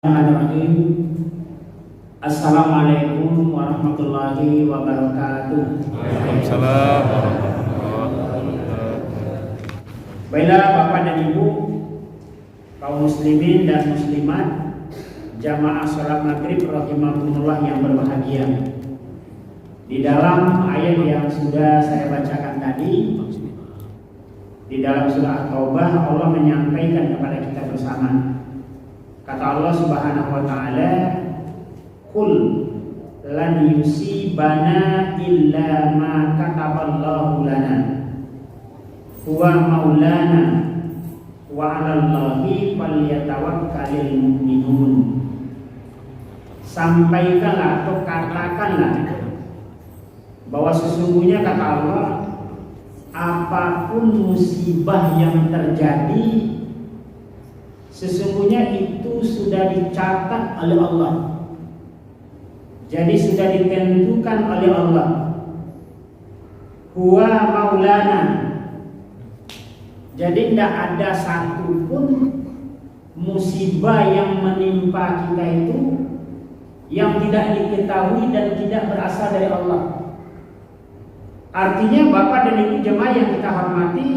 Bismillahirrahmanirrahim. Assalamualaikum warahmatullahi wabarakatuh. Waalaikumsalam warahmatullahi wabarakatuh. Baiklah Bapak dan Ibu, kaum muslimin dan muslimat, jamaah salat maghrib rahimakumullah yang berbahagia. Di dalam ayat yang sudah saya bacakan tadi, di dalam surah At-Taubah, Allah menyampaikan kepada kita bersama. Kata Allah Subhanahu wa taala, "Qul lan yusibana illa ma kataballahu lana huwa maulana wa 'alallahi falyatawakkalul mu'minun." Sampaikanlah atau katakanlah bahwa sesungguhnya kata Allah, apapun musibah yang terjadi, sesungguhnya itu sudah dicatat oleh Allah. Jadi sudah ditentukan oleh Allah. Huwa maulana. Jadi tidak ada satupun musibah yang menimpa kita itu yang tidak diketahui dan tidak berasal dari Allah. Artinya Bapak dan Ibu jemaah yang kita hormati,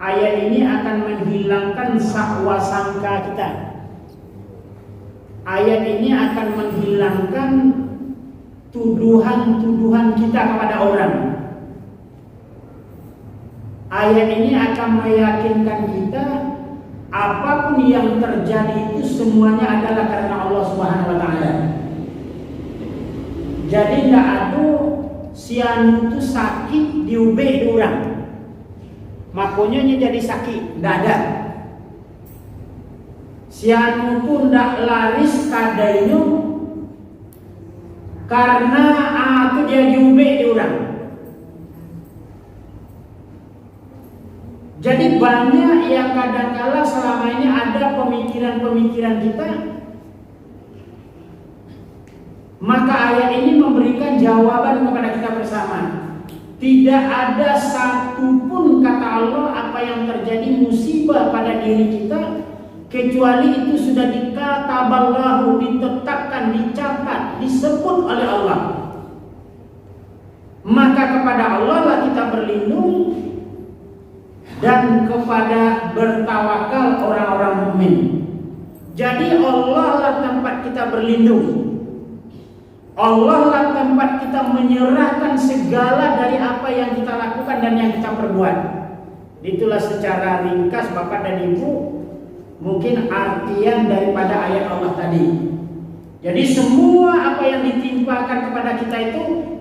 ayat ini akan menghilangkan sakwa sangka kita. Ayat ini akan menghilangkan tuduhan-tuduhan kita kepada orang. Ayat ini akan meyakinkan kita apapun yang terjadi itu semuanya adalah karena Allah Subhanahu wa taala. Jadi tidak ada si anu itu sakit diubah orang. Makanya jadi sakit, tidak ada. Si anu pun tidak laris kadainya karena itu dia diubah di orang. Jadi banyak yang kadang-kala selama ini ada pemikiran-pemikiran kita. Maka ayat ini memberikan jawaban kepada kita bersama. Tidak ada satupun kata Allah apa yang terjadi musibah pada diri kita kecuali itu sudah dikataballahu, ditetapkan, dicatat, disebut oleh Allah. Maka kepada Allah lah kita berlindung dan kepada bertawakal orang-orang mukmin. Jadi Allah lah tempat kita berlindung. Allah lah tempat kita menyerahkan segala dari apa yang kita lakukan dan yang kita perbuat. Itulah secara ringkas Bapak dan Ibu mungkin artian daripada ayat Allah tadi. Jadi semua apa yang ditimpakan kepada kita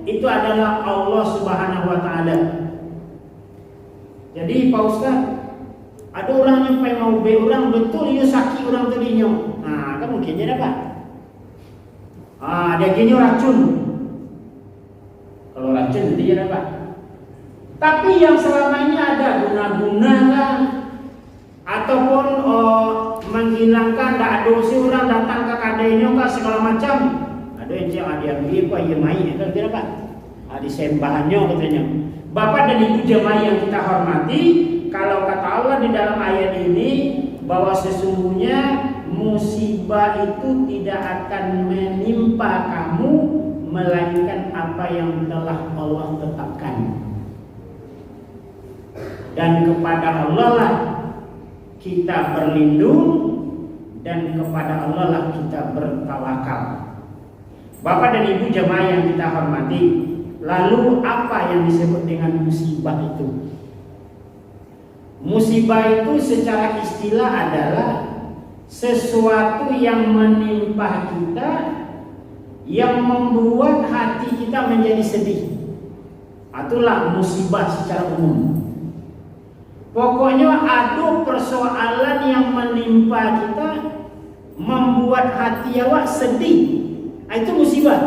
itu adalah Allah Subhanahu wa taala. Jadi Pak Ustaz, ada orang yang pengen mau be orang betul ya sakit orang tadinya. Nah, kan mungkin jadi apa? Dia gini racun. Kalau racun itu dia apa? Tapi yang selama ini ada guna-guna kan, ataupun menghilangkan tidak dosa orang datang ke kadainya kan segala macam. Ada yang dia apa ya mai itu dia apa? Di sembahannya katanya. Bapak dan Ibu jemaah yang kita hormati, kalau kata Allah di dalam ayat ini bahwa sesungguhnya musibah itu tidak akan menimpa kamu melainkan apa yang telah Allah tetapkan. Dan kepada Allah lah kita berlindung dan kepada Allah lah kita bertawakal. Bapak dan Ibu jemaah yang kita hormati, lalu apa yang disebut dengan musibah itu? Musibah itu secara istilah adalah sesuatu yang menimpa kita yang membuat hati kita menjadi sedih. Itulah musibah secara umum. Pokoknya ada persoalan yang menimpa kita membuat hati awak sedih. Itu musibah.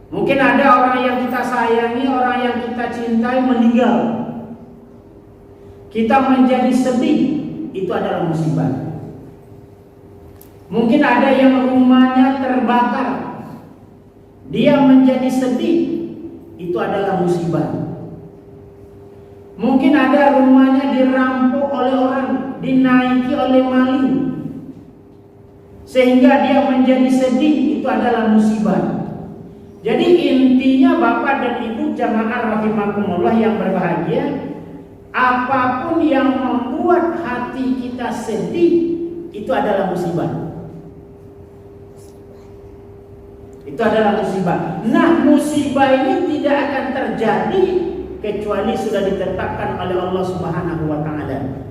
Mungkin ada orang yang kita sayangi, orang yang kita cintai meninggal. Kita menjadi sedih. Itu adalah musibah. Mungkin ada yang rumahnya terbakar, dia menjadi sedih. Itu adalah musibah. Mungkin ada rumahnya dirampok oleh orang, dinaiki oleh maling, sehingga dia menjadi sedih, itu adalah musibah. Jadi intinya Bapak dan Ibu jamaah rahimakumullah yang berbahagia, apapun yang membuat hati kita sedih itu adalah musibah. Itu adalah musibah. Nah, musibah ini tidak akan terjadi kecuali sudah ditetapkan oleh Allah Subhanahu wa taala.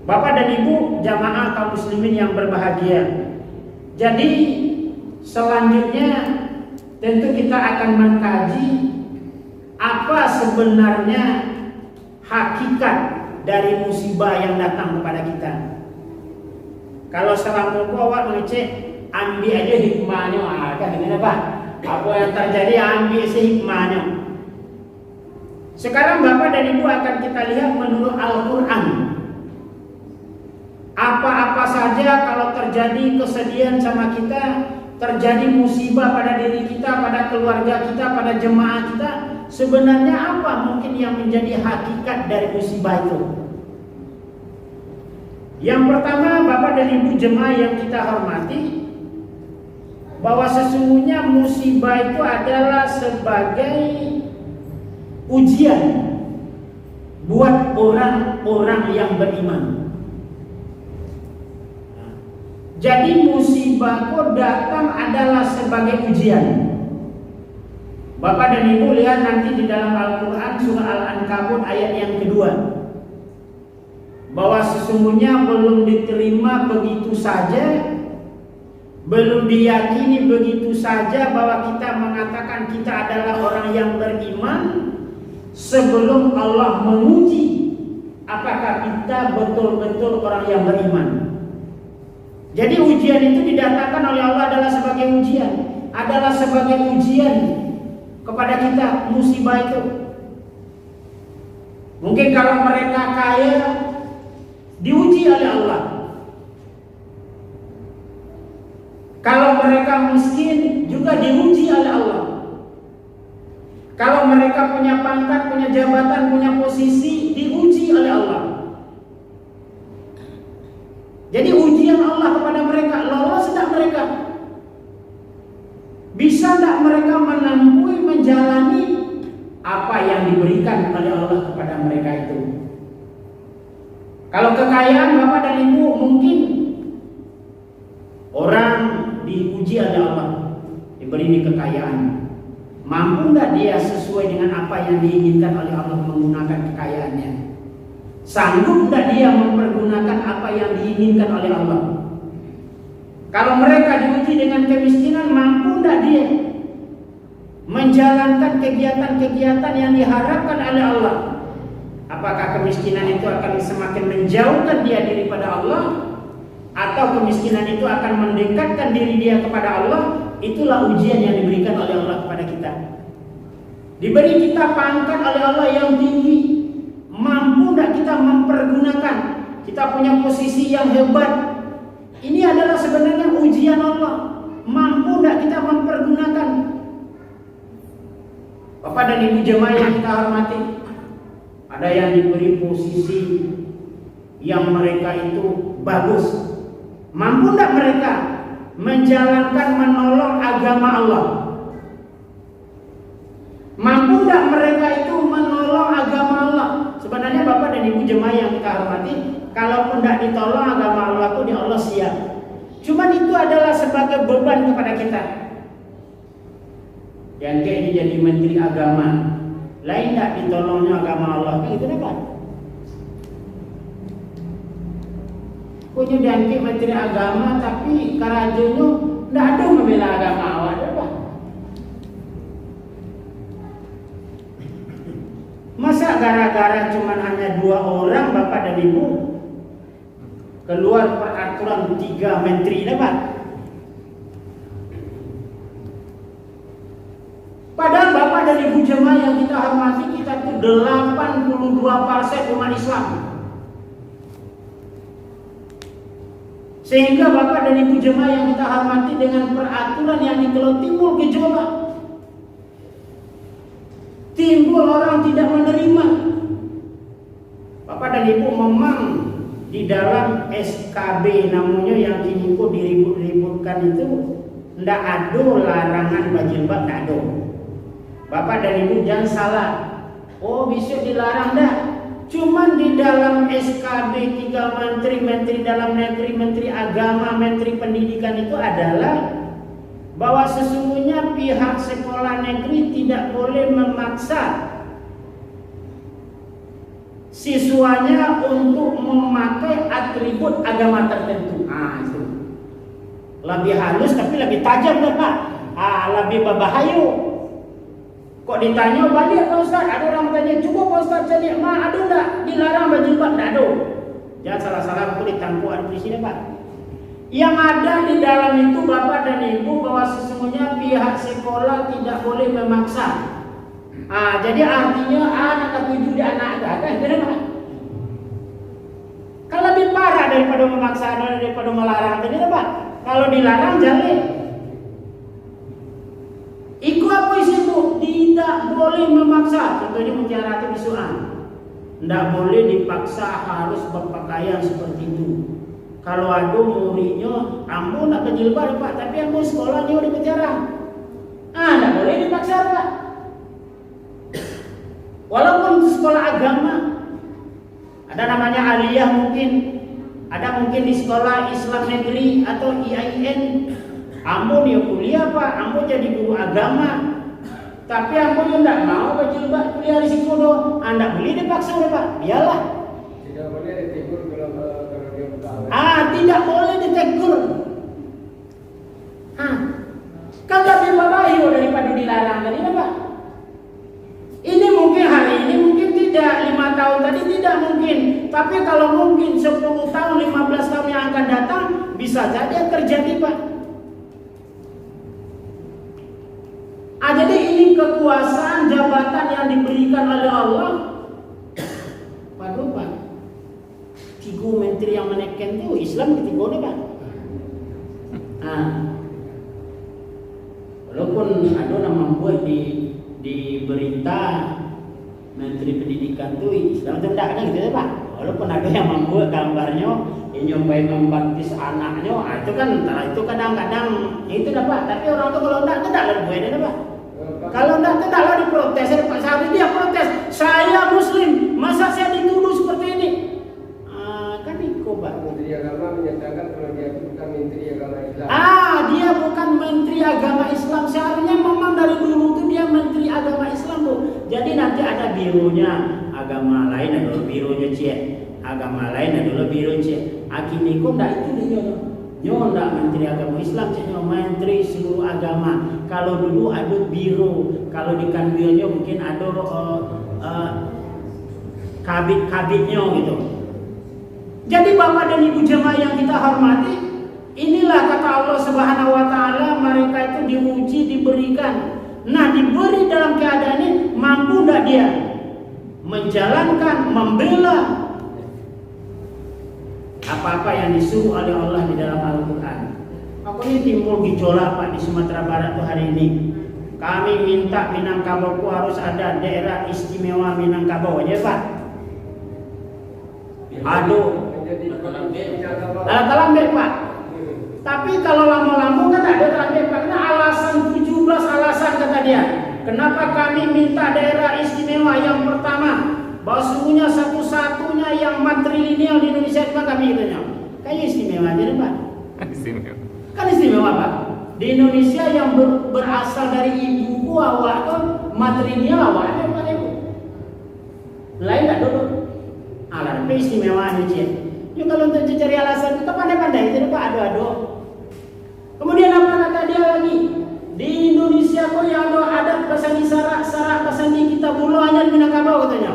Bapak dan Ibu jamaah kaum muslimin yang berbahagia. Jadi selanjutnya tentu kita akan mengkaji apa sebenarnya hakikat dari musibah yang datang kepada kita. Kalau selama awak mengecek, ambil aja hikmahnya, kan ini apa? Apa yang terjadi ambil hikmahnya. Sekarang Bapak dan Ibu akan kita lihat menurut Al-Quran. Apa-apa saja kalau terjadi kesedihan sama kita, terjadi musibah pada diri kita, pada keluarga kita, pada jemaah kita, sebenarnya apa mungkin yang menjadi hakikat dari musibah itu? Yang pertama, Bapak dan Ibu jemaah yang kita hormati, bahwa sesungguhnya musibah itu adalah sebagai ujian buat orang-orang yang beriman. Jadi musibah itu datang adalah sebagai ujian. Bapak dan Ibu lihat nanti di dalam Al-Quran surah Al-Ankabut ayat yang kedua, bahwa sesungguhnya belum diterima begitu saja, belum diyakini begitu saja bahwa kita mengatakan kita adalah orang yang beriman sebelum Allah menguji apakah kita betul-betul orang yang beriman. Jadi ujian itu didatangkan oleh Allah adalah sebagai ujian, adalah sebagai ujian kepada kita musibah itu. Mungkin kalau mereka kaya diuji oleh Allah. Kalau mereka miskin juga diuji oleh Allah. Kalau mereka punya pangkat, punya jabatan, punya posisi, diuji oleh Allah. Jadi ujian Allah kepada mereka, lolos tidak mereka? Bisa tidak mereka menempuh, menjalani apa yang diberikan oleh Allah kepada mereka itu? Kalau kekayaan Bapak dan Ibu, mungkin orang diuji oleh Allah, diberi kekayaan. Mampu tidak dia sesuai dengan apa yang diinginkan oleh Allah menggunakan kekayaannya? Sanggup tidak dia mempergunakan apa yang diinginkan oleh Allah? Kalau mereka diuji dengan kemiskinan, mampu tidak dia menjalankan kegiatan-kegiatan yang diharapkan oleh Allah? Apakah kemiskinan itu akan semakin menjauhkan dia daripada Allah, atau kemiskinan itu akan mendekatkan diri dia kepada Allah? Itulah ujian yang diberikan oleh Allah kepada kita. Diberi kita pangkat oleh Allah yang tinggi, mampu tidak kita mempergunakan? Kita punya posisi yang hebat, ini adalah sebenarnya ujian Allah. Mampu tidak kita mempergunakan? Bapak dan Ibu jemaah yang kita hormati, ada yang diberi posisi yang mereka itu bagus. Mampu tidak mereka menjalankan, menolong agama Allah? Mampu tidak mereka itu menolong agama Allah? Sebenarnya Bapak dan Ibu jemaah yang kita hormati, kalaupun tidak ditolong agama Allah itu, di Allah siap. Cuman itu adalah sebagai beban kepada kita. Yang kayak ini jadi menteri agama, lain tidak ditolongnya agama Allah, itu dapat. Punya diangkat menteri agama, tapi karajonya tidak ada membela agama Allah, dapat. Masa gara-gara cuma hanya 2 orang Bapak dan Ibu keluar peraturan 3 menteri dapat? Padahal Bapak dan Ibu jemaah yang kita hormati, kita itu 82% umat Islam. Sehingga Bapak dan Ibu jemaah yang kita hormati, dengan peraturan yang dikeluarkan timbul gejolak. Timbul orang tidak menerima. Bapak dan Ibu memang di dalam SKB namanya yang kini kok pendidikan itu ndak ada larangan berjilbab, ndak ada. Bapak dan Ibu jangan salah. Oh bisa dilarang dah. Cuman di dalam SKB 3 menteri, menteri dalam negeri, menteri agama, menteri pendidikan itu adalah bahwa sesungguhnya pihak sekolah negeri tidak boleh memaksa siswanya untuk memakai atribut agama tertentu. Itu lebih halus tapi lebih tajam dah Pak. Lebih berbahaya. Kok ditanya balik Pak Ustaz, ada orang tanya, cuba Pak Ustaz cari, ada enggak dilarang berjilbab? Enggak ada. Jangan salah-salah aku ditangkap ada di sini Pak. Yang ada di dalam itu Bapak dan Ibu bahwa sesungguhnya pihak sekolah tidak boleh memaksa. Jadi artinya anak ketujuh di anak agak kenapa? Kalau lebih parah daripada memaksa daripada melarang tadi Pak. Kalau dilarang jalin. Iku apa isi Bu? Tidak boleh memaksa. Contohnya mutiara bisuan. Tidak boleh dipaksa harus berpakaian seperti itu. Kalau ada muridnya, ambo nak berjilbab Pak, tapi ambo sekolahnya udah mutiara. Tidak boleh dipaksa Pak. Walaupun sekolah agama, ada namanya aliyah mungkin, ada mungkin di sekolah Islam negeri atau IAIN. Ambo dia kuliah Pak, ambo jadi guru agama. Tapi ambo yang tidak mau berjilbab kuliah risiko doh. Anda boleh dipaksa oleh Pak, biarlah. Tidak boleh ditegur kalau dia bertahan. Tidak boleh ditegur. Kan lebih berbahaya daripada dilarang tadi Pak. Ini mungkin hari ini mungkin tidak, 5 tahun tadi tidak mungkin. Tapi kalau mungkin 10 tahun, 15 tahun yang akan datang bisa jadi terjadi Pak. Jadi ini kekuasaan jabatan yang diberikan oleh Allah. Waduh Pak, 3 menteri yang menekan itu Islam ketiga nih Pak. Walaupun ada nama buat di berita menteri pendidikan itu Islam itu tidak ada gitu ya Pak. Walaupun ada yang membuat gambarnya yang nyobain membaptis anaknya, itu kan itu kadang-kadang itu dapat. Tapi orang itu kalau tidak ada buatnya Pak. Kalau tidaklah diprotes, Pak Sabri dia protes. Saya Muslim, masa saya dituduh seperti ini? Kan itu Pak. Menteri Agama menyatakan kalau dia itu bukan Menteri Agama Islam. Dia bukan Menteri Agama Islam. Seharusnya memang dari dulu itu dia Menteri Agama Islam tuh. Jadi nanti ada bironya agama lain, ada bironya Cik. Agama lain adalah biro Cik. Akinikum dah itu dia. Nyo ndak Menteri Agama Islam, Cik, Menteri seluruh agama. Kalau dulu ada biro, kalau di kanwilnya mungkin ada kabit-kabitnya gitu. Jadi Bapak dan Ibu jemaah yang kita hormati, inilah kata Allah Subhanahu wa taala, mereka itu diuji, diberikan. Nah, diberi dalam keadaan ini mampu enggak dia menjalankan, membela apa-apa yang disuruh oleh Allah di dalam Al-Quran. Aku ini timbul gejolak Pak di Sumatera Barat tuh hari ini. Kami minta Minangkabau harus ada daerah istimewa Minangkabau aja Pak. Aduh, Kalambek Pak. Tapi kalau lama-lama kan ada Kalambek Pak. Karena alasan 17 alasan kata dia. Kenapa kami minta daerah istimewa? Yang pertama, bahwa sungguhnya satu-satunya yang matrilineal di Indonesia itu kami katanya. Kayaknya istimewa aja deh Pak. Istimewa. Kan istimewa Pak. Di Indonesia yang berasal dari ibuku awak tuh matrilineal awaknya Pak Ibu. Lain tak dulu. Tapi istimewa aja Cik. Yuk kalau untuk cari alasan kita pandai-pandai itu Pak, adu-adu. Kemudian apa kata dia lagi? Di Indonesia kok yang ada pasandi sarak pasandi kita bulu hanya di Minangkabau katanya.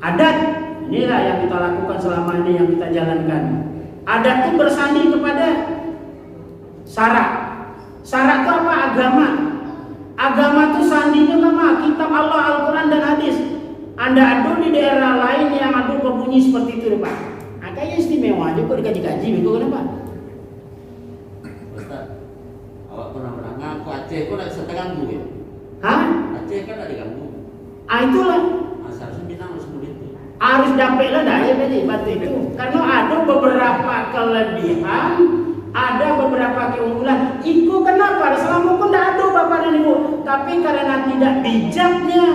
Adat inilah yang kita lakukan selama ini, yang kita jalankan. Adat itu bersandi kepada syarak. Syarak itu apa? Agama. Agama itu sandinya sama kitab Allah, Al-Quran dan hadis. Anda ada di daerah lain yang ada berbunyi seperti itu Pak. Kayaknya istimewa aja kok dikaji-kaji begitu kenapa? Ustaz, awak pernah ngaku Aceh kok tidak bisa terganggu ya? Aceh kan tidak diganggu. Itulah. Seharusnya Minang harus begitu. Harus dapatlah dah ya tadi batu itu. Karena ada beberapa kelebihan, ada beberapa keunggulan. Itu kenapa? Selama pun tidak ada bapak dan ibu, tapi karena tidak bijaknya.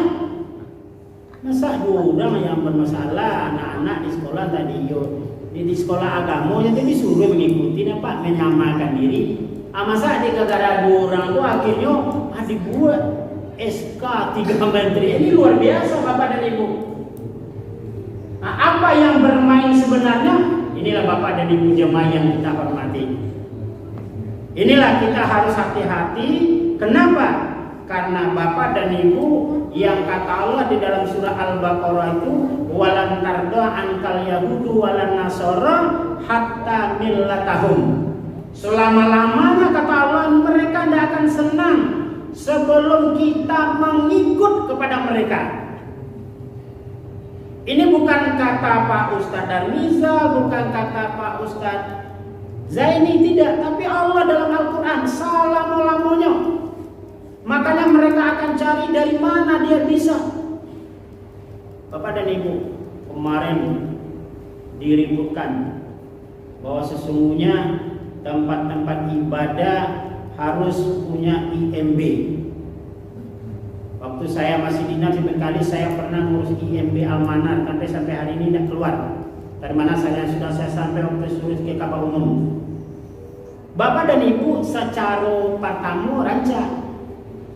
Masa orang yang bermasalah, anak-anak di sekolah tadi di sekolah agama jadi disuruh mengikuti apa menyamakan diri. Masa di negara orang tuh akhirnya dibuat SK 3 menteri. Ini luar biasa bapak dan ibu. Nah, apa yang bermain sebenarnya? Inilah bapak dan ibu jemaah yang kita hormati. Inilah kita harus hati-hati. Kenapa? Karena bapak dan ibu yang kata Allah di dalam surah Al-Baqarah itu walan tarda ankal yahudu walan nasara hatta millatahum. Selama-lamanya kata Allah mereka tidak akan senang sebelum kita mengikut kepada mereka. Ini bukan kata Pak Ustadz Darmiza, bukan kata Pak Ustadz Zaini, tidak, tapi Allah dalam Al-Quran selama-lamanya. Makanya mereka akan cari dari mana dia bisa. Bapak dan Ibu, kemarin diributkan bahwa sesungguhnya tempat-tempat ibadah harus punya IMB. Waktu saya masih dinas seringkali saya pernah ngurus IMB Almanar, sampai hari ini tidak keluar. Dari mana saya sampai waktu suruh ke kapal umum. Bapak dan Ibu secara pertama rancang.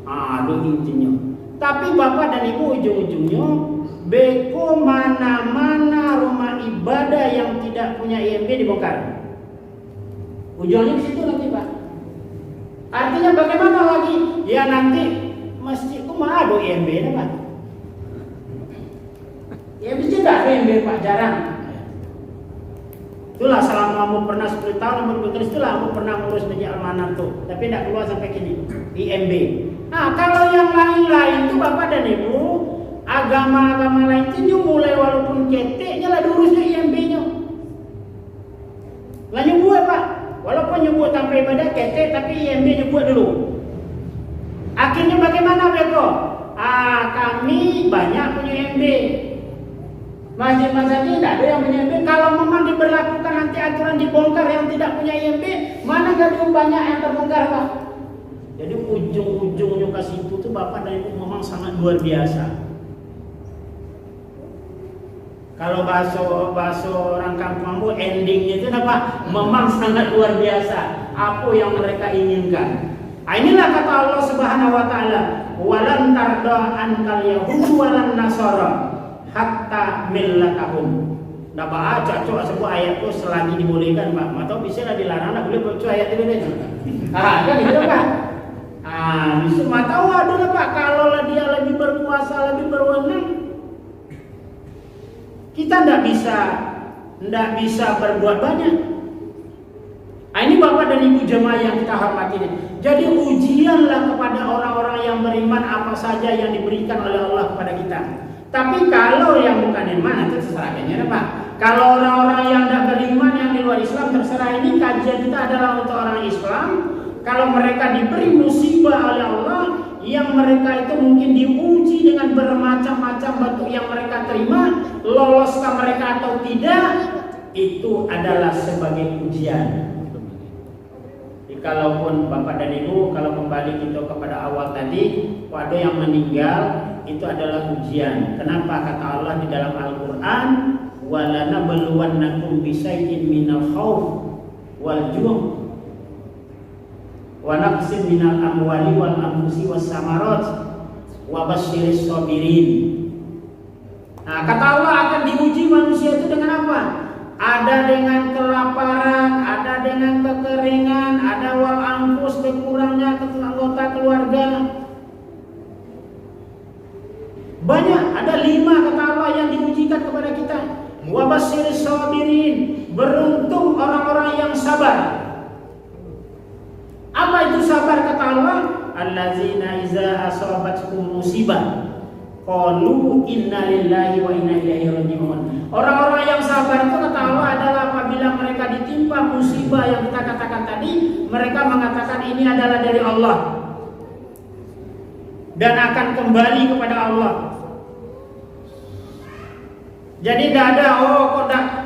Aduh intinya. Tapi bapak dan ibu ujung-ujungnya beko mana-mana rumah ibadah yang tidak punya IMB dibongkar. Ujungnya di situ nanti pak. Artinya bagaimana lagi? Ya nanti masjidku mah ada IMB pak. IMB tidak ada IMB pak, jarang. Itulah selama kamu pernah 10 tahun bekerja, itulah kamu pernah ngurus masjid Almanar tuh, tapi tidak keluar sampai kini IMB. Nah kalau yang lain-lain itu bapak dan ibu, agama-agama lain itu mulai walaupun keteknya lah diurusnya IMB-nya. Lah nyebut pak, walaupun nyebut tanpa ibadah ketek tapi IMB nyebut dulu. Akhirnya bagaimana beko? Kami banyak punya IMB. Masjid-masjid tidak ada yang punya IMB. Kalau memang diberlakukan nanti aturan dibongkar yang tidak punya IMB, mana gaduh banyak yang terbongkar pak. Jadi ujung-ujungnya ke situ tuh bapak dan ibu memang sangat luar biasa. Kalau bahasa orang kampung bu endingnya itu apa? Memang sangat luar biasa. Apa yang mereka inginkan. Inilah kata Allah Subhanahu Wa Taala. Walan tarda ankal yahudu walan nasara hatta millatahum. Nah baca sebuah ayat itu selagi dibolehkan pak. Atau bisa lah dilarang, nak boleh baca ayat itu deh. Kan itu pak. Bisa tahu aduh pak, kalau dia lebih berkuasa, lebih berwenang, kita tidak bisa berbuat banyak. Ini bapak dan ibu jemaah yang kita hormati. Jadi ujianlah kepada orang-orang yang beriman apa saja yang diberikan oleh Allah kepada kita. Tapi kalau yang bukan iman itu terserah kayaknya pak. Kalau orang-orang yang tidak beriman yang di luar Islam terserah. Ini kajian kita adalah untuk orang Islam. Kalau mereka diberi musibah oleh Allah, yang mereka itu mungkin diuji dengan bermacam-macam bentuk yang mereka terima, loloskah mereka atau tidak, itu adalah sebagai ujian. Jadi kalaupun bapak dan ibu, kalau kembali kita kepada awal tadi, ada yang meninggal, itu adalah ujian. Kenapa? Kata Allah di dalam Al-Quran, وَلَنَبْلُوَنَّكُمْ بِشَيْءٍ مِنَ الْخَوْفِ وَالْجُوعِ wa naqsin minal amwali wal anfusi was samarat wa basyiris sabirin. Nah, kata Allah akan diuji manusia itu dengan apa? Ada dengan kelaparan, ada dengan kekeringan, ada wal anfus berkurangnya anggota keluarga. Banyak, ada 5 kata Allah yang diujikan kepada kita. Wa basyiris sabirin, beruntung orang-orang yang sabar. Apa itu sabar kata Allah? Allazina iza asabatkum musibah qalu inna lillahi wa inna ilaihi raji'un. Orang-orang yang sabar itu kata Allah adalah apabila mereka ditimpa musibah yang kita katakan tadi, mereka mengatakan ini adalah dari Allah dan akan kembali kepada Allah. Jadi tidak ada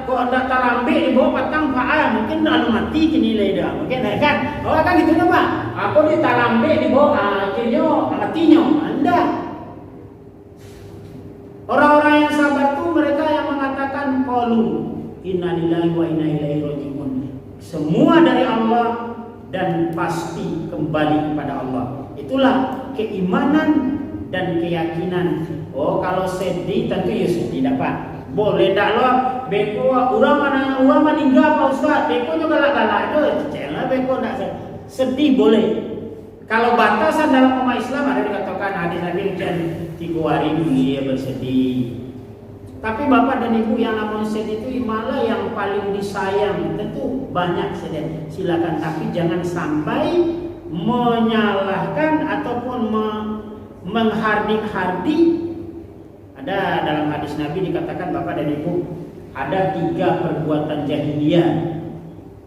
kok ndak talambe di bawah patang Pak, mungkin anu mati kini dah. Mungkin kan. Orang kan gitu Pak. Aku di talambe di bawah akhirnya matinya. Anda. Orang-orang yang sabar itu mereka yang mengatakan qalu inna lillahi wa inna ilaihi raji'un. Semua dari Allah dan pasti kembali kepada Allah. Itulah keimanan dan keyakinan. Oh, kalau sedih tentu ya sedih dapat. Boleh tak lo beko orang meninggal Pak Ustaz, beko juga galak-galak tu, cecela beko tak sedih boleh. Kalau batasan dalam umat Islam ada dikatakan hadis Nabi yang 3 hari dia bersedih. Tapi Bapak dan Ibu yang namanya sedih itu malah yang paling disayang. Tentu banyak sedih. Silakan, tapi jangan sampai menyalahkan ataupun menghardik-hardik. Ada dalam hadis Nabi dikatakan Bapak dan Ibu, ada 3 perbuatan jahiliyah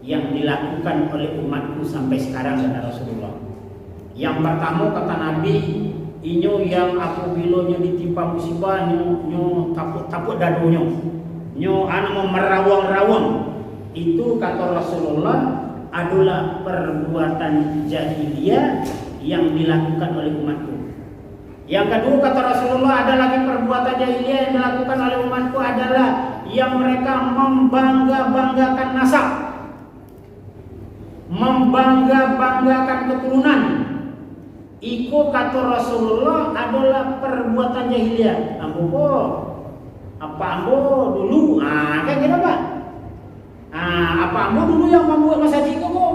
yang dilakukan oleh umatku sampai sekarang kata Rasulullah. Yang pertama kata Nabi, inyo yang apabila nyo ditimpa musibah nyo tapuk dadunya, nyo mau merawang-rawang. Itu kata Rasulullah adalah perbuatan jahiliyah yang dilakukan oleh umatku. Yang kedua kata Rasulullah, ada lagi perbuatan jahiliyah yang dilakukan oleh umatku adalah yang mereka membangga-banggakan nasab, membangga-banggakan keturunan. Iko kata Rasulullah adalah perbuatan jahiliyah. Ambo apa ambo dulu? Kan gitu Pak. Apa ambo dulu yang membuat masa jiko kok?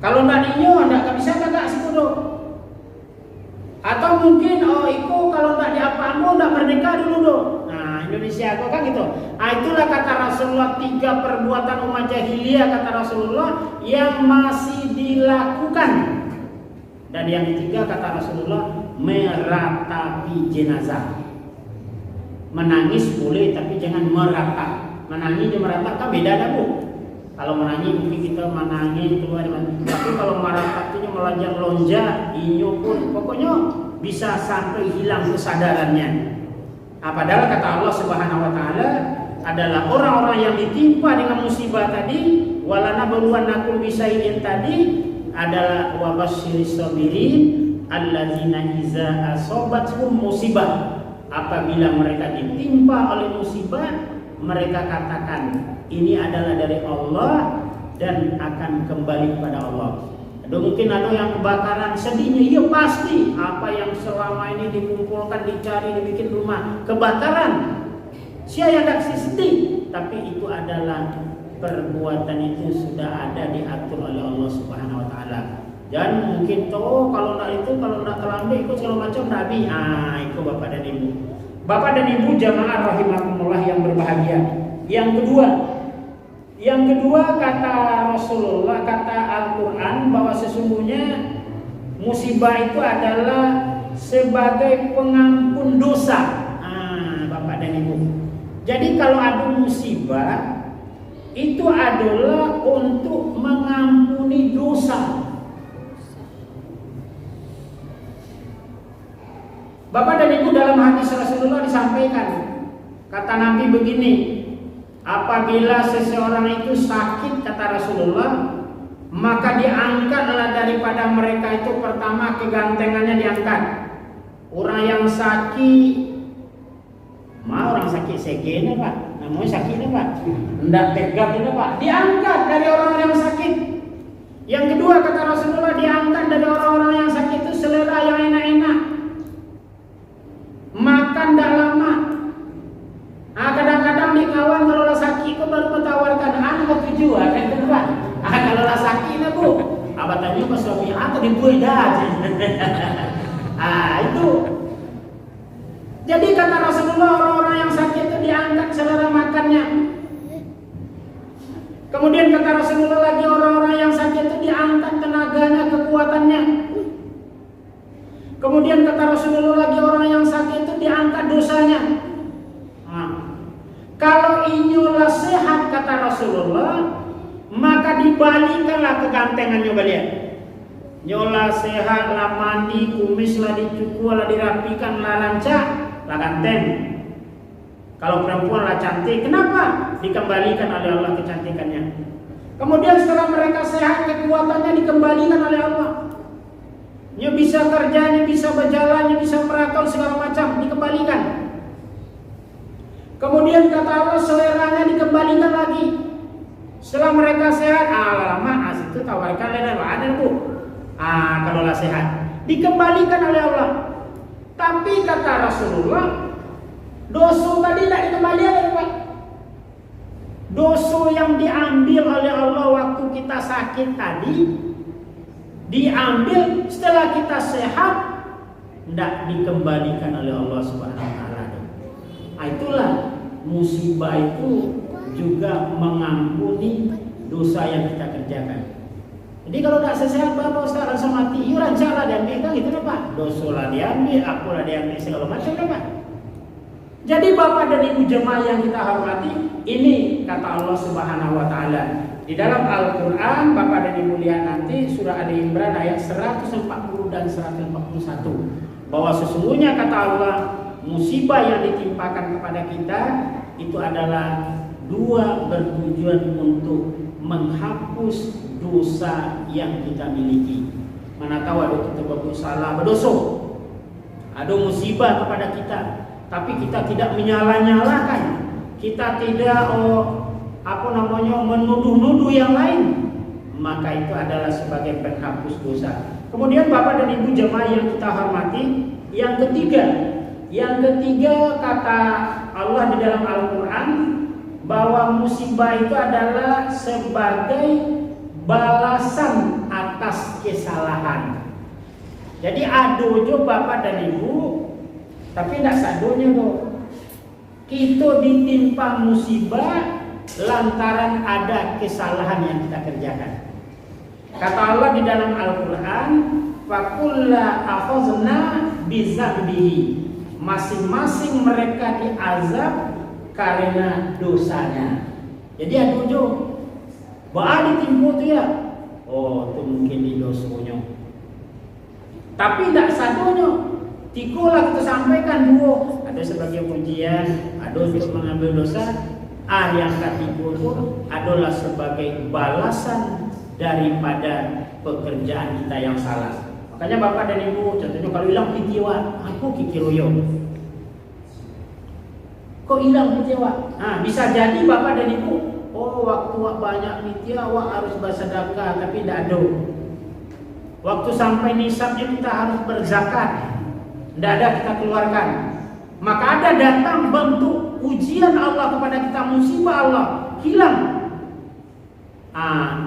Kalau ndak dinyo ndak bisa kagak sikudo. Atau mungkin iko kalau ndak di apa ambo ndak merdeka dulu do. Indonesia kok kan gitu. Itulah kata Rasulullah 3 perbuatan umat jahiliyah kata Rasulullah yang masih dilakukan. Dan yang ketiga kata Rasulullah meratapi jenazah. Menangis boleh tapi jangan meratap. Menangis dan meratap kan beda dah Bu. Kalau menangis mungkin kita menangis keluar, tapi kalau meratap itu melonjak lonjak, inyo pun pokoknya bisa sampai hilang kesadarannya. Padahal kata Allah Subhanahu wa taala adalah orang-orang yang ditimpa dengan musibah tadi, walana baluanakum bisaidin tadi adalah wabasyiris sabirin allazina iza asobathum musibah. Apabila mereka ditimpa oleh musibah, mereka katakan ini adalah dari Allah dan akan kembali kepada Allah. Ada mungkin ada yang kebakaran, sedihnya iya pasti. Apa yang selama ini dikumpulkan, dicari, dibikin rumah kebakaran, siapa yang tak sedih. Tapi itu adalah perbuatan itu sudah ada diatur oleh Allah Subhanahu Wa Taala. Dan mungkin kalau tidak itu, kalau tidak terlambat ikut segala macam Nabi. Itu Bapak dan Ibu. Bapak dan Ibu jamaah rahimakumullah yang berbahagia. Yang kedua kata Rasulullah, kata Al-Quran bahwa sesungguhnya musibah itu adalah sebagai pengampun dosa. Bapak dan Ibu. Jadi kalau ada musibah itu adalah untuk mengampuni dosa. Bapak dan Ibu, dalam hadis Rasulullah disampaikan, kata Nabi begini, apabila seseorang itu sakit kata Rasulullah, maka diangkatlah daripada mereka itu pertama kegantengannya diangkat. Orang yang sakit, orang sakit segene Pak, namanya sakitnya Pak, hendak tegak ini Pak, diangkat dari orang yang sakit. Yang kedua kata Rasulullah, diangkat dari orang-orang yang sakit itu selera yang enak-enak, makan tidak lama. Kadang-kadang di kawan kalau lah sakit kok baru mentawarkan anak tujuan kan itu Pak. Kalau lah sakit na Bu, abang tanya ke suami aku dibuai dah. Itu. Jadi kata Rasulullah, orang-orang yang sakit itu diangkat selera makannya. Kemudian kata Rasulullah lagi, orang-orang yang sakit itu diangkat tenaganya, kekuatannya. Kemudian kata Rasulullah lagi, orang yang sakit itu diangkat dosanya. Kalau inyolah sehat kata Rasulullah, maka dibalikkanlah kegantengannya balian. Nyola sehat lah, mandi, kumis lah dicukur lah, dirapikan lah, lancak lah ganteng. Kalau perempuanlah cantik, kenapa? Dikembalikan oleh Allah kecantikannya. Kemudian setelah mereka sehat, kekuatannya dikembalikan oleh Allah. Dia bisa kerja, dia bisa berjalan, dia bisa merantau segala macam, dikembalikan. Kemudian kata Allah, seleranya dikembalikan lagi. Setelah mereka sehat, lama itu tawarkan lele ada bu. Kalau lah sehat, dikembalikan oleh Allah. Tapi kata Rasulullah, dosa tadi tidak dikembalikan, Pak. Dosa yang diambil oleh Allah waktu kita sakit tadi, diambil setelah kita sehat, tidak dikembalikan oleh Allah Subhanahu Wa Taala. Itulah musibah itu juga mengampuni dosa yang kita kerjakan. Jadi kalau tidak sehat Bapak Ustaz langsung mati, iuran salah diambil kan gitu Pak. Dosa lah diambil, aku lah diambil segala macam Pak. Jadi Bapak dan Ibu jemaah yang kita hormati, ini kata Allah Subhanahu Wa Taala di dalam Al-Quran. Bapak dan Ibu lihat nanti surah Ali Imran ayat 140 dan 141, bahwa sesungguhnya kata Allah, musibah yang ditimpakan kepada kita itu adalah dua, bertujuan untuk menghapus dosa yang kita miliki. Mana tahu ada kita berbuat salah, berdosa, ada musibah kepada kita, tapi kita tidak menyalah-nyalahkan, kita tidak menuduh-nuduh yang lain, maka itu adalah sebagai penghapus dosa. Kemudian Bapak dan Ibu jemaah yang kita hormati, yang ketiga kata Allah di dalam Al-Quran, bahwa musibah itu adalah sebagai balasan atas kesalahan. Jadi adojo Bapak dan Ibu, tapi tidak sadonya loh. Kita ditimpa musibah lantaran ada kesalahan yang kita kerjakan. Kata Allah di dalam Al-Quran, fakulla akhazna bizambihi, masing-masing mereka diazab karena dosanya. Jadi adojo bahwa ditimpa tu ya, itu mungkin di dosanya. Tapi tidak sadonya. Tikulah kita sampaikan dua, ada sebagai pujian, ada untuk mengambil dosa. Yang ketiga itu adalah sebagai balasan daripada pekerjaan kita yang salah. Makanya Bapak dan Ibu, contohnya kalau hilang pitiwa, aku kikiroyo. Kok hilang pitiwa? Bisa jadi Bapak dan Ibu, waktu banyak pitiwa harus bersedekah, tapi tidak ada. Waktu sampai nisabnya kita harus berzakat, tidak ada kita keluarkan. Maka ada datang bentuk ujian Allah kepada kita, musibah Allah, hilang.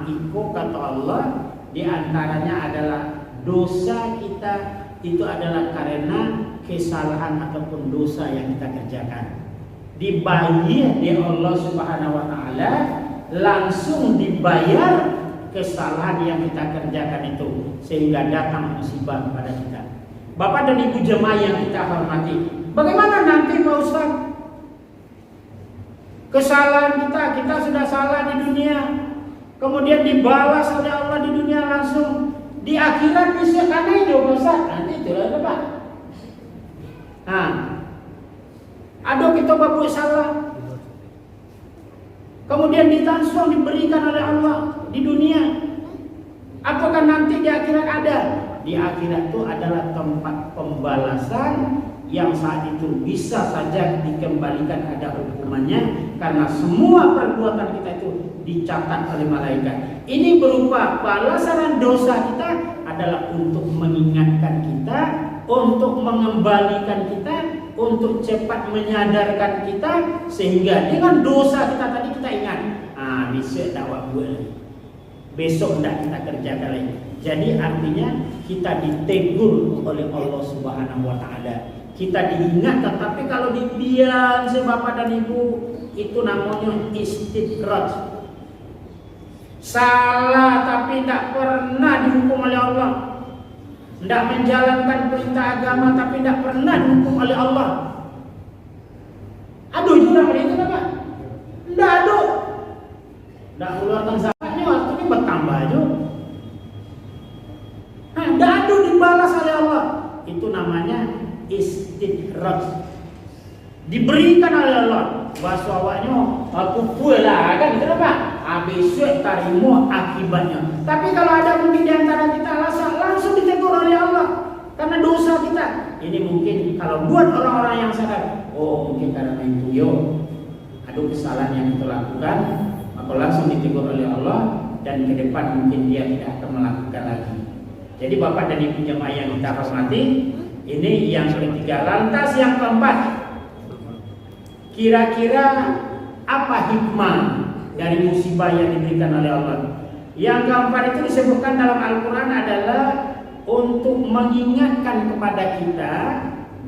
Itu kata Allah, diantaranya adalah dosa kita itu adalah karena kesalahan ataupun dosa yang kita kerjakan. Dibayar di Allah Subhanahu Wa Taala, langsung dibayar kesalahan yang kita kerjakan itu, sehingga datang musibah kepada kita. Bapak dan Ibu jemaah yang kita hormati, bagaimana nanti Pak Ustaz? Kesalahan kita sudah salah di dunia, kemudian dibalas oleh Allah di dunia langsung, di akhirat bisa karena itu Pak Ustaz. Nanti itu ada Pak. Ada kita berbuat salah, kemudian langsung diberikan oleh Allah di dunia. Apakah nanti di akhirat ada? Di akhirat itu adalah tempat pembalasan yang saat itu bisa saja dikembalikan ada hukumannya, karena semua perbuatan kita itu dicatat oleh malaikat. Ini berupa balasan dosa kita adalah untuk mengingatkan kita, untuk mengembalikan kita, untuk cepat menyadarkan kita, sehingga dengan dosa kita tadi kita ingat, besok dakwah gue lagi, besok tidak kita kerjakan lagi. Jadi artinya kita ditegur oleh Allah Subhanahu Wa Taala, kita diingatkan. Tapi kalau dibiarkan Bapak dan Ibu, itu namanya istidraj, salah tapi tidak pernah dihukum oleh Allah, tidak menjalankan perintah agama tapi tidak pernah dihukum oleh Allah. Aduh jurang itu Pak, tidak ada, tidak mengeluarkan zakatnya, waktunya bertambah aja. Dadu dibalas oleh Allah. Itu namanya istidraj. diberikan oleh Allah. Bahasa awaknya aku pula kan kenapa? Besok tarimo akibatnya. Tapi kalau ada mungkin di antara kita langsung ditegur oleh Allah karena dosa kita. Ini mungkin kalau buat orang-orang yang sadar, oh mungkin karena itu ada kesalahan yang kita lakukan, maka langsung ditegur oleh Allah dan ke depan mungkin dia tidak akan melakukan lagi. Jadi Bapak dan Ibu jemaah yang kita hormati, ini yang ketiga. Lantas yang keempat, kira-kira apa hikmah dari musibah yang diberikan oleh Allah? Yang keempat itu disebutkan dalam Al-Quran adalah untuk mengingatkan kepada kita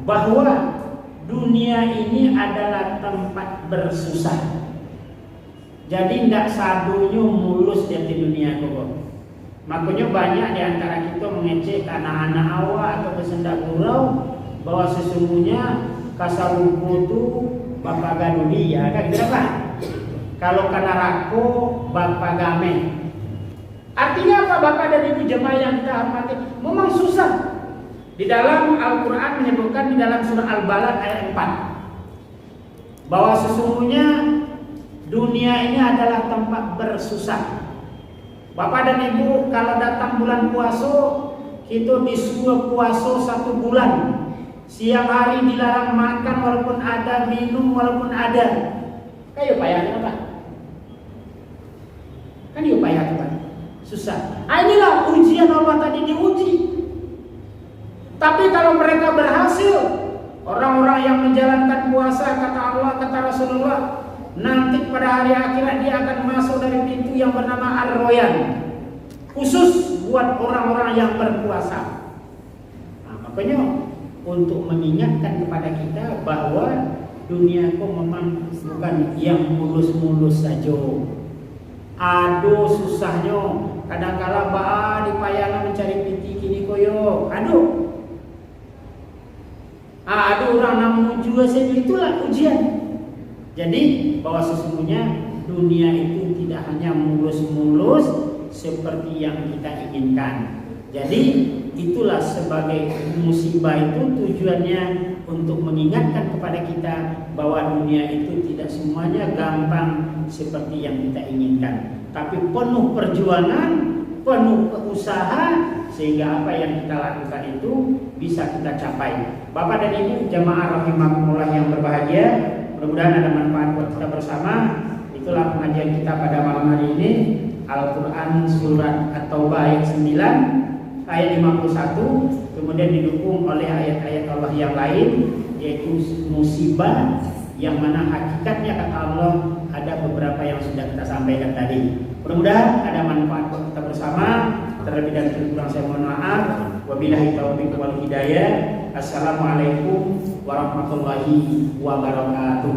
bahwa dunia ini adalah tempat bersusah. Jadi tidak sadunya mulus di dunia kok. Makanya banyak di antara kita mengecek anak-anak awak atau kesendak gurau bahwa sesungguhnya kasarupu itu bapak gaduli ya kan gitu apa? Kalau kena rako bapak game. Artinya apa Bapak dan Ibu jemaah yang kita hormati? Memang susah. Di dalam Al-Quran menyebutkan di dalam surah Al-Balad ayat 4 bahwa sesungguhnya dunia ini adalah tempat bersusah. Bapak dan Ibu kalau datang bulan puasa, kita disuruh puasa 1 bulan. Siang hari dilarang makan walaupun ada, minum walaupun ada. Kayak payah kenapa? Kan yuk payah Pak. Susah. Inilah ujian Allah tadi diuji. Tapi kalau mereka berhasil, orang-orang yang menjalankan puasa kata Allah, kata Rasulullah, nanti pada hari akhirat dia akan masuk dari pintu yang bernama Ar-Royan, khusus buat orang-orang yang berpuasa. Nah, makanya untuk mengingatkan kepada kita bahwa dunia itu memang bukan yang mulus-mulus saja. Aduh susahnya, kadang-kala dipayangan mencari piti kini koyo. Aduh orang namun juga saja itulah ujian. Jadi bahwa sesungguhnya dunia itu tidak hanya mulus-mulus seperti yang kita inginkan. Jadi itulah sebagai musibah itu tujuannya untuk mengingatkan kepada kita bahwa dunia itu tidak semuanya gampang seperti yang kita inginkan, tapi penuh perjuangan, penuh usaha sehingga apa yang kita lakukan itu bisa kita capai. Bapak dan Ibu jemaah rahimakumullah yang berbahagia, mudah-mudahan ada manfaat buat kita bersama. Itulah pengajian kita pada malam hari ini, Al-Quran Surat At-Taubah ayat 9 ayat 51, kemudian didukung oleh ayat-ayat Allah yang lain, yaitu musibah yang mana hakikatnya kata Allah ada beberapa yang sudah kita sampaikan tadi. Mudah-mudahan ada manfaat buat kita bersama. Terlebih dan kurang saya mohon maaf. Wabillahi taufiq wal hidayah. Assalamualaikum warahmatullahi wabarakatuh.